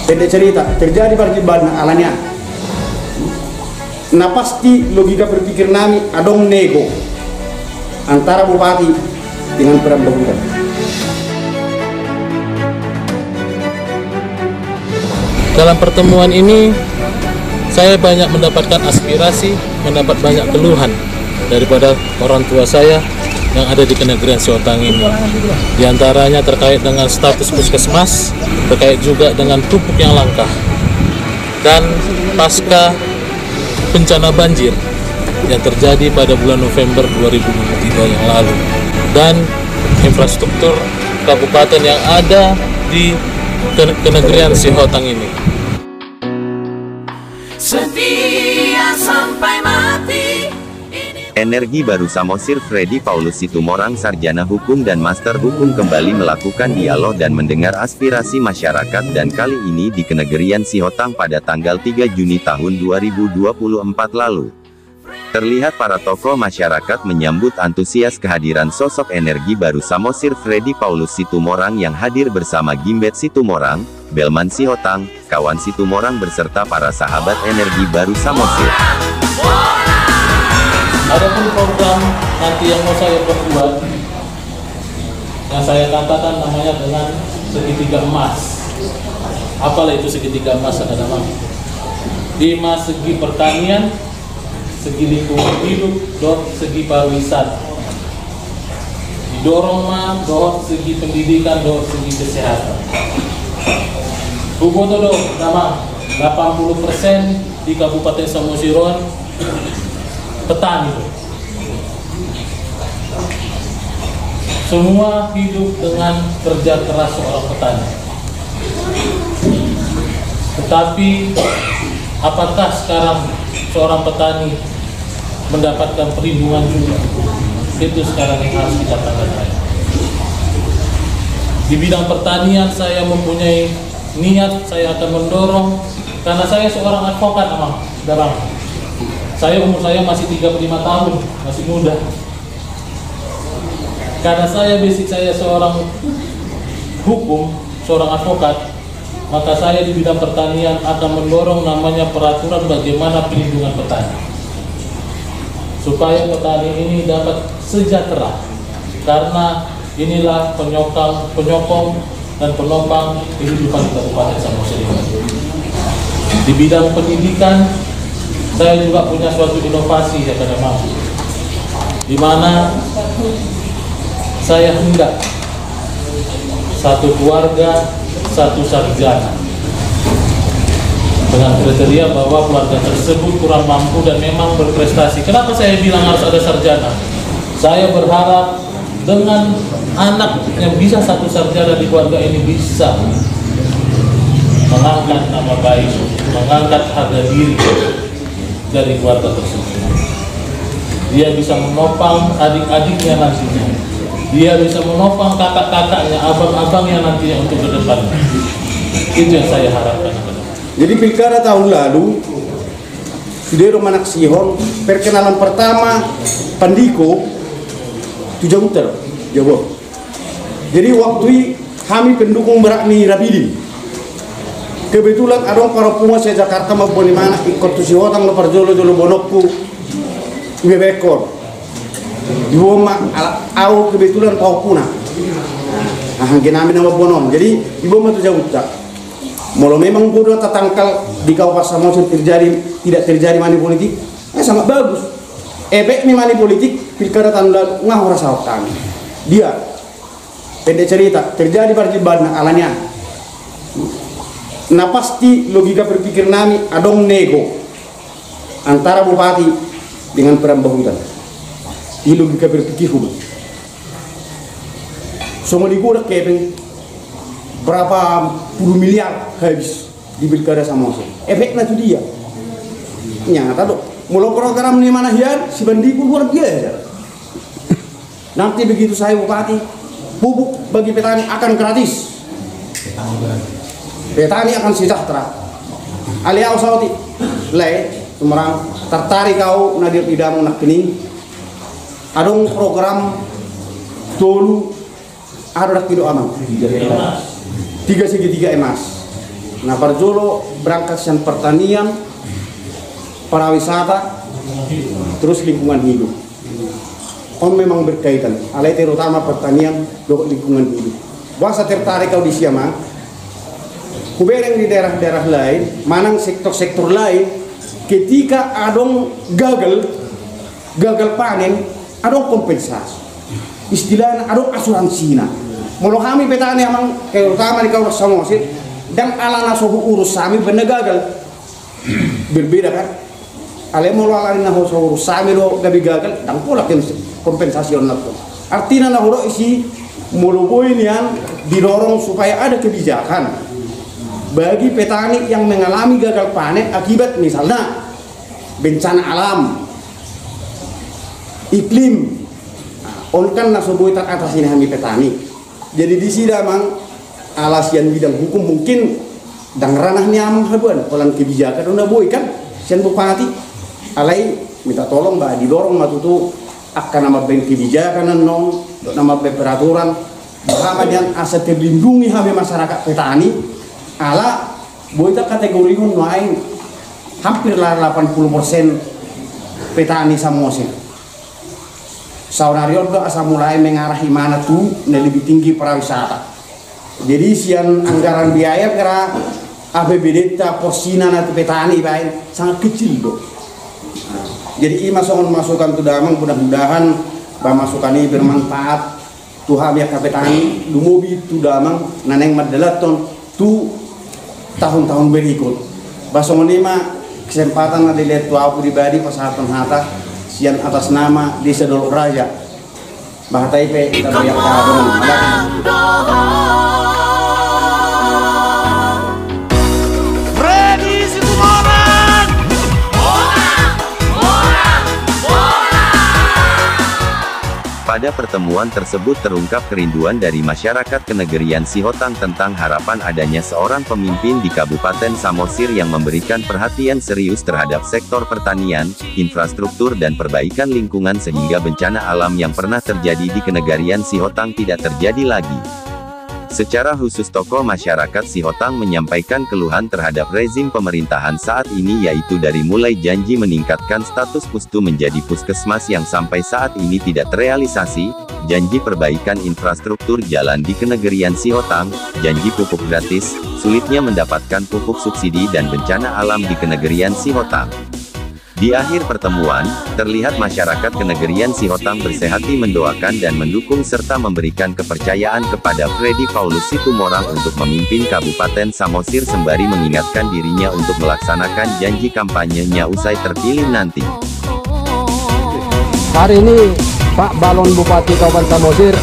Pendek cerita, terjadi percobaan alanya. Nah pasti logika berpikir nami adong nego antara bupati dengan perambahutan. Dalam pertemuan ini saya banyak mendapatkan aspirasi, mendapat banyak keluhan daripada orang tua saya yang ada di Kenegrian Sihotang ini. Di antaranya terkait dengan status puskesmas, terkait juga dengan pupuk yang langka, dan pasca bencana banjir yang terjadi pada bulan November 2023 yang lalu, dan infrastruktur kabupaten yang ada di Kenegrian Sihotang ini. Setia sampai mati. Energi Baru Samosir Freddy Paulus Situmorang, sarjana hukum dan master hukum, kembali melakukan dialog dan mendengar aspirasi masyarakat, dan kali ini di Kenegrian Sihotang pada tanggal 3 Juni tahun 2024 lalu. Terlihat para tokoh masyarakat menyambut antusias kehadiran sosok Energi Baru Samosir Freddy Paulus Situmorang yang hadir bersama Gimbet Situmorang, Belman Sihotang, kawan Situmorang beserta para sahabat Energi Baru Samosir. Adapun program nanti yang mau saya perbuat, yang saya katakan namanya dengan segitiga emas. Apalah itu segitiga emas? Ada nama 5 segi pertanian, segi lingkungan hidup, segi pariwisata. Didorong segi pendidikan, segi kesehatan. Bukoto nama 80% di Kabupaten Samosiron petani. Semua hidup dengan kerja keras seorang petani. Tetapi apakah sekarang seorang petani mendapatkan perlindungan juga? Itu sekarang yang harus kita tanyakan. Di bidang pertanian saya mempunyai niat, saya akan mendorong, karena saya seorang advokat, umur saya masih 35 tahun, masih muda. Karena basic saya seorang hukum, seorang advokat, maka saya di bidang pertanian akan mendorong namanya peraturan bagaimana perlindungan petani, supaya petani ini dapat sejahtera, karena inilah penyokong dan penopang kehidupan Kabupaten Samosir ini. Di bidang pendidikan, saya juga punya suatu inovasi, ya teman-teman, di mana saya hendak satu keluarga, satu sarjana, dengan kriteria bahwa keluarga tersebut kurang mampu dan memang berprestasi. Kenapa saya bilang harus ada sarjana? Saya berharap dengan anak yang bisa satu sarjana di keluarga ini bisa mengangkat nama baik, mengangkat harga diri dari keluarga tersebut. Dia bisa menopang adik-adiknya nantinya. Dia bisa menopang kakak-kakaknya, abang-abangnya nantinya untuk ke depan. Itu yang saya harapkan. Jadi pilkada tahun lalu sudah Romanak Sihon, perkenalan pertama Pandiko Tujamuter, Jawa. Jadi waktu kami pendukung berakni Rapidi. Kebetulan ada para penguasa Jakarta maupun di mana ikut Sihotang lepas jolo bonokku bebekor di rumah au kebetulan tahu punah. Nah, kami nama bonon. Jadi di rumah itu jauh tak. Kalau memang bodoh tertangkal di Kabupaten Samosir tidak terjadi money politik, sangat bagus. Efek money politik pilkada tahun lalu ngah rasa kami. Dia pendek cerita terjadi percobaan alanya. Nah pasti logika berpikir nami adong nego antara bupati dengan perambahutan. Ini logika berpikir hukum. Semua digunakan kepeng berapa puluh miliar habis di pilkada Samosir. Efeknya itu dia. Nyata dong. Mulai program ini mana hian si bandiku luar biasa. Nanti begitu saya bupati, pupuk bagi petani akan gratis. Petani akan sejahtera. Aliau sauti, leh, Semarang, tertarik kau nadir tidak nak kini adong program tolu ada kido aman 3 segitiga emas. Nah Barjolo berangkat sian pertanian, pariwisata, terus lingkungan hidup. Memang berkaitan, alai terutama pertanian dan lingkungan hidup. Wasa tertarik kau di siama, kubereng di daerah-daerah lain, manang sektor-sektor lain, ketika adong gagal panen, adong kompensasi. Istilahnya adong asuransinya. Molo kami petani amang terutama di kawasan Samosir dan ala nasohu urus kami bener gagal. Berbeda kan? Ale molo ala nasohu urus kami lo gabi gagal, dan pola kompensasi on lapto. Artinya nahuro isi molo poin yang didorong supaya ada kebijakan bagi petani yang mengalami gagal panen akibat misalnya bencana alam, iklim. On kan nasohu tak atas ini kami petani. Jadi di sini memang alasian bidang hukum mungkin dan ranahnya amang habuan kolan kebijakan udah boy kan sian bupati alai minta tolong mbak didorong matutu akan nama ben kebijakan nong nama peraturan bahwa yang aset terlindungi habe masyarakat petani ala boy tak kategori lain hampir lah 80% petani Samosir. Saunario do asa mulai mengarahi mana tuh lebih tinggi pariwisata. Jadi sian anggaran biaya kira APBD ta porsina nanti petani baik sangat kecil do. Jadi ini masukan tuh damang mudah-mudahan masukan ini bermanfaat. Tuhan biar petani dumubi tuh damang naneng madelaton tuh tahun-tahun berikut. Basong lima kesempatan ada lihat tuh aku pribadi pasatan hata. Sian atas nama Desa Dolok Raja Bahatai pe kita banyak kadang Freddy Situmorang. Pada pertemuan tersebut terungkap kerinduan dari masyarakat Kenegerian Sihotang tentang harapan adanya seorang pemimpin di Kabupaten Samosir yang memberikan perhatian serius terhadap sektor pertanian, infrastruktur dan perbaikan lingkungan sehingga bencana alam yang pernah terjadi di Kenegerian Sihotang tidak terjadi lagi. Secara khusus tokoh masyarakat Sihotang menyampaikan keluhan terhadap rezim pemerintahan saat ini yaitu dari mulai janji meningkatkan status pustu menjadi puskesmas yang sampai saat ini tidak terrealisasi, janji perbaikan infrastruktur jalan di Kenegerian Sihotang, janji pupuk gratis, sulitnya mendapatkan pupuk subsidi dan bencana alam di Kenegerian Sihotang. Di akhir pertemuan, terlihat masyarakat Kenegerian Sihotang bersehati mendoakan dan mendukung serta memberikan kepercayaan kepada Freddy Paulus Situmorang untuk memimpin Kabupaten Samosir sembari mengingatkan dirinya untuk melaksanakan janji kampanyenya usai terpilih nanti. Hari ini Pak Balon Bupati Kabupaten Samosir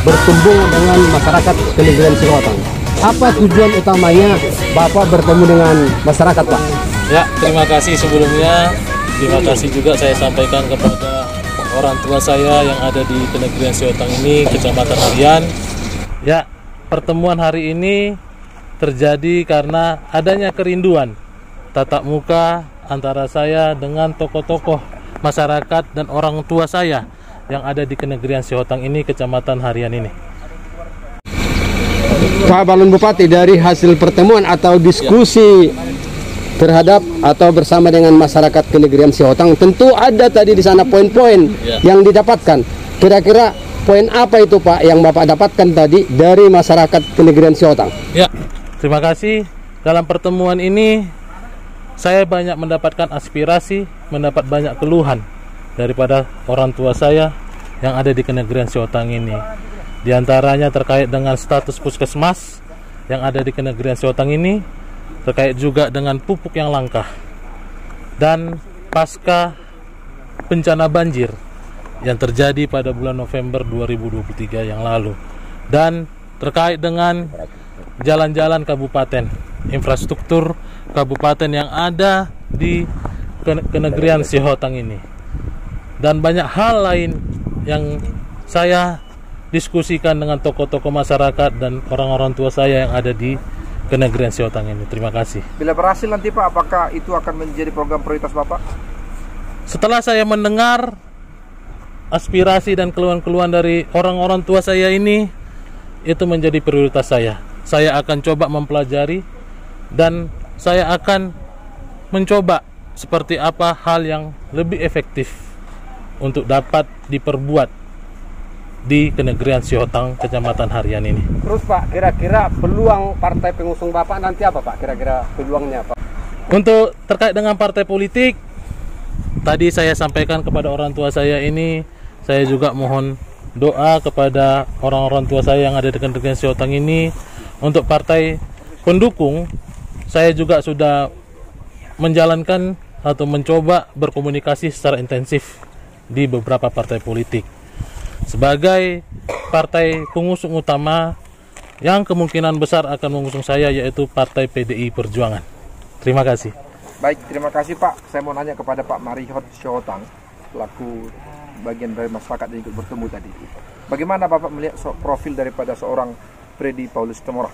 bertemu dengan masyarakat Kenegerian Sihotang. Apa tujuan utamanya Bapak bertemu dengan masyarakat, Pak? Ya, terima kasih sebelumnya. Terima kasih juga saya sampaikan kepada orang tua saya yang ada di Kenegerian Sihotang ini, Kecamatan Arian. Ya, pertemuan hari ini terjadi karena adanya kerinduan tatap muka antara saya dengan tokoh-tokoh masyarakat dan orang tua saya yang ada di Kenegerian Sihotang ini, Kecamatan Harian ini. Pak Balon Bupati, dari hasil pertemuan atau diskusi terhadap atau bersama dengan masyarakat Kenegerian Sihotang, tentu ada tadi di sana poin-poin yang didapatkan. Kira-kira poin apa itu Pak yang Bapak dapatkan tadi dari masyarakat Kenegerian Sihotang? Ya, terima kasih. Dalam pertemuan ini saya banyak mendapatkan aspirasi, mendapat banyak keluhan daripada orang tua saya yang ada di Kenegerian Sihotang ini. Di antaranya terkait dengan status puskesmas yang ada di Kenegerian Sihotang ini, terkait juga dengan pupuk yang langka, dan pasca bencana banjir yang terjadi pada bulan November 2023 yang lalu, dan terkait dengan jalan-jalan kabupaten, infrastruktur kabupaten yang ada di Kenegerian Sihotang ini, dan banyak hal lain yang saya diskusikan dengan tokoh-tokoh masyarakat dan orang-orang tua saya yang ada di Kenegerian Sihotang ini. Terima kasih. Bila berhasil nanti Pak, apakah itu akan menjadi program prioritas Bapak? Setelah saya mendengar aspirasi dan keluhan-keluhan dari orang-orang tua saya ini, itu menjadi prioritas saya. Saya akan coba mempelajari dan saya akan mencoba seperti apa hal yang lebih efektif untuk dapat diperbuat di Kenegrian Sihotang, Kecamatan Harian ini. Terus Pak, kira-kira peluang partai pengusung Bapak nanti apa Pak? Kira-kira peluangnya Pak? Untuk terkait dengan partai politik, tadi saya sampaikan kepada orang tua saya ini, saya juga mohon doa kepada orang-orang tua saya yang ada di Kenegrian Sihotang ini. Untuk partai pendukung, saya juga sudah menjalankan atau mencoba berkomunikasi secara intensif di beberapa partai politik. Sebagai partai pengusung utama yang kemungkinan besar akan mengusung saya, yaitu Partai PDI Perjuangan. Terima kasih. Baik, terima kasih Pak. Saya mau nanya kepada Pak Marihot Sihotang, selaku bagian dari masyarakat yang ikut bertemu tadi. Bagaimana Bapak melihat profil daripada seorang Freddy Paulus Situmorang?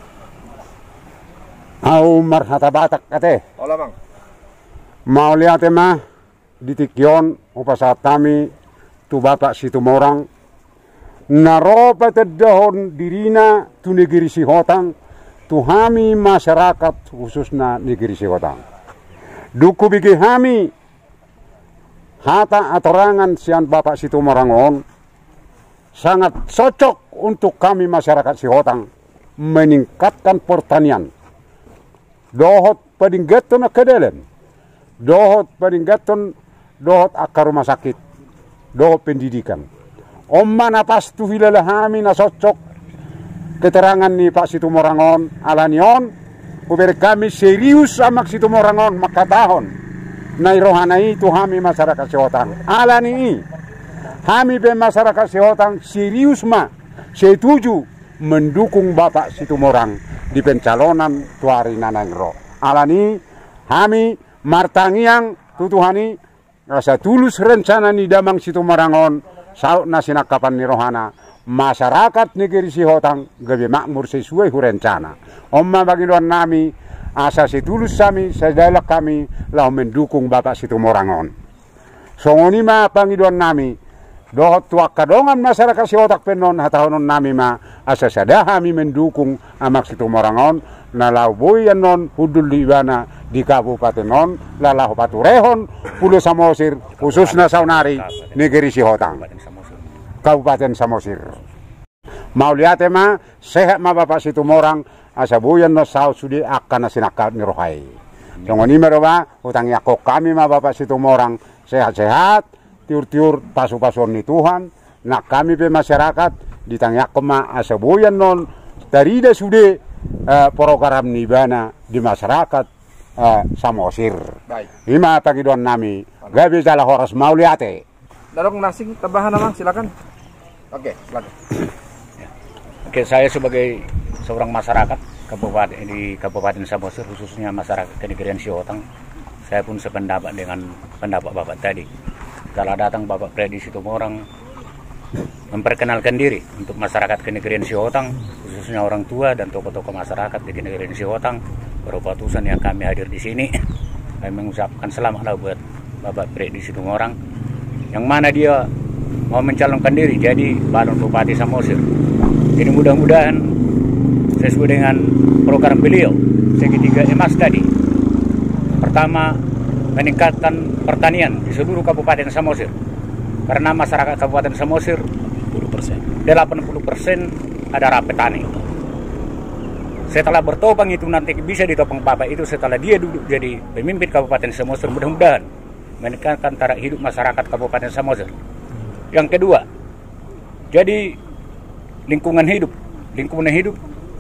Au marhata batak kate. Olah Bang. Mau lihat mah di Tikyon upasat kami tu Bapak Situmorang naropa terdahon dirina tu negeri Sihotang tu hami masyarakat khususnya negeri Sihotang. Duku bigi hami hata atorangan sian Bapak Situmorang on sangat cocok untuk kami masyarakat Sihotang meningkatkan pertanian. Dohot padinggaton kedelen. Dohot padinggaton dohot akar rumah sakit. Dohot pendidikan. Omma napas tu hilalah kami nasocok keterangan ni Pak Situmorangon alanion uber kami serius sama Situmorangon makatahon nai rohanai tu kami masyarakat Sihotang alani kami be masyarakat Sihotang serius ma setuju mendukung Bapak Situmorang di pencalonan tuari nanangro alani kami martangiang tutuhani rasa tulus rencana ni damang Situmorangon saut nasinakapan ni rohana masyarakat negeri Sihotang gabi makmur sesuai rencana. Omma bagi doan nami asa setulus kami sedalak kami lah mendukung Bapak Situmorangon. Songoni ma pangiduan nami dohot tuak kadongan masyarakat Sihotang penon hatahonon nami ma asa sadah kami mendukung amak Situmorangon nalau boyan non hudul libana di Kabupaten non lalau paturehon Pulau Samosir khususnya saunari negeri Sihotang Kabupaten Samosir. Mau lihat ma sehat ma Bapak Situmorang asa buyan no sao sudi akan nasinakal ni rohai. Tongoni meroba utang yakok kami ma Bapak Situmorang sehat-sehat tiur-tiur pasu-pasuan ni Tuhan nak kami pe masyarakat ditangyak ma asa buyan non dari dah sudi program nibana di masyarakat Samosir. Baik. Lima pagiduan nami gabi salah horas mau liate. Darong nasing tambahan Bang, silakan. Oke, silakan. Oke, saya sebagai seorang masyarakat di Kabupaten Samosir, khususnya masyarakat Kenegrian Sihotang, saya pun sependapat dengan pendapat Bapak tadi. Setelah datang Bapak Freddy Situmorang memperkenalkan diri untuk masyarakat Kenegrian Sihotang, khususnya orang tua dan tokoh-tokoh masyarakat di Kenegrian Sihotang, berupa utusan yang kami hadir di sini. Kami mengucapkan selamatlah buat Bapak Freddy Situmorang, yang mana dia mau mencalonkan diri jadi balon Bupati Samosir. Jadi mudah-mudahan sesuai dengan program beliau segitiga emas tadi. Pertama, meningkatkan pertanian di seluruh Kabupaten Samosir. Karena masyarakat Kabupaten Samosir 80% adalah petani. Setelah bertopang itu nanti bisa ditopang Bapak itu setelah dia duduk jadi pemimpin Kabupaten Samosir, mudah-mudahan meningkatkan taraf hidup masyarakat Kabupaten Samosir. Yang kedua, jadi lingkungan hidup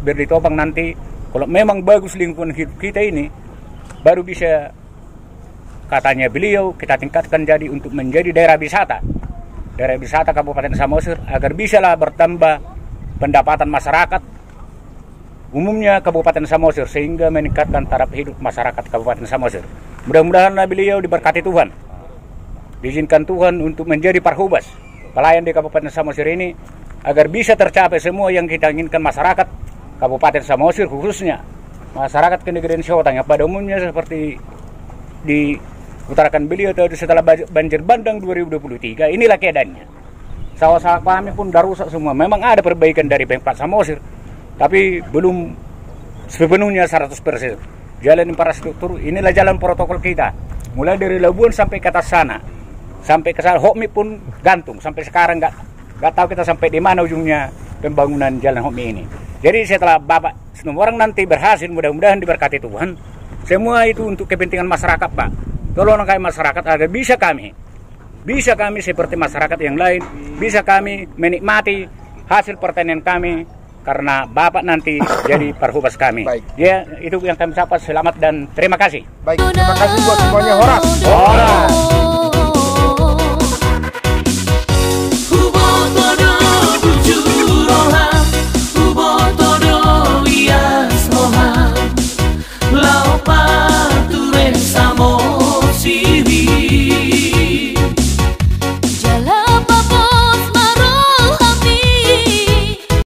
biar ditopang nanti. Kalau memang bagus lingkungan hidup kita ini, baru bisa katanya beliau kita tingkatkan jadi untuk menjadi daerah wisata Kabupaten Samosir agar bisalah bertambah pendapatan masyarakat umumnya Kabupaten Samosir sehingga meningkatkan taraf hidup masyarakat Kabupaten Samosir. Mudah-mudahan beliau diberkati Tuhan, diizinkan Tuhan untuk menjadi parhubas pelayan di Kabupaten Samosir ini agar bisa tercapai semua yang kita inginkan masyarakat Kabupaten Samosir, khususnya masyarakat Kenegrian Sihotang yang pada umumnya seperti di utarakan beliau tadi setelah banjir bandang 2023, inilah keadaannya. Sawah-sawah kami pun udah rusak semua. Memang ada perbaikan dari Pemkab Samosir, tapi belum sepenuhnya 100%. Jalan infrastruktur, inilah jalan protokol kita. Mulai dari Labuan sampai ke atas sana. Sampai ke sana, Hokmi pun gantung. Sampai sekarang nggak tahu kita sampai di mana ujungnya pembangunan jalan Hokmi ini. Jadi setelah Bapak Situmorang nanti berhasil, mudah-mudahan diberkati Tuhan. Semua itu untuk kepentingan masyarakat, Pak. Tolong kami masyarakat agar bisa kami seperti masyarakat yang lain, bisa kami menikmati hasil pertanian kami karena Bapak nanti jadi perhubas kami. Baik. Ya, itu yang kami ucapkan selamat dan terima kasih. Baik, terima kasih buat semuanya. Horas. Horas.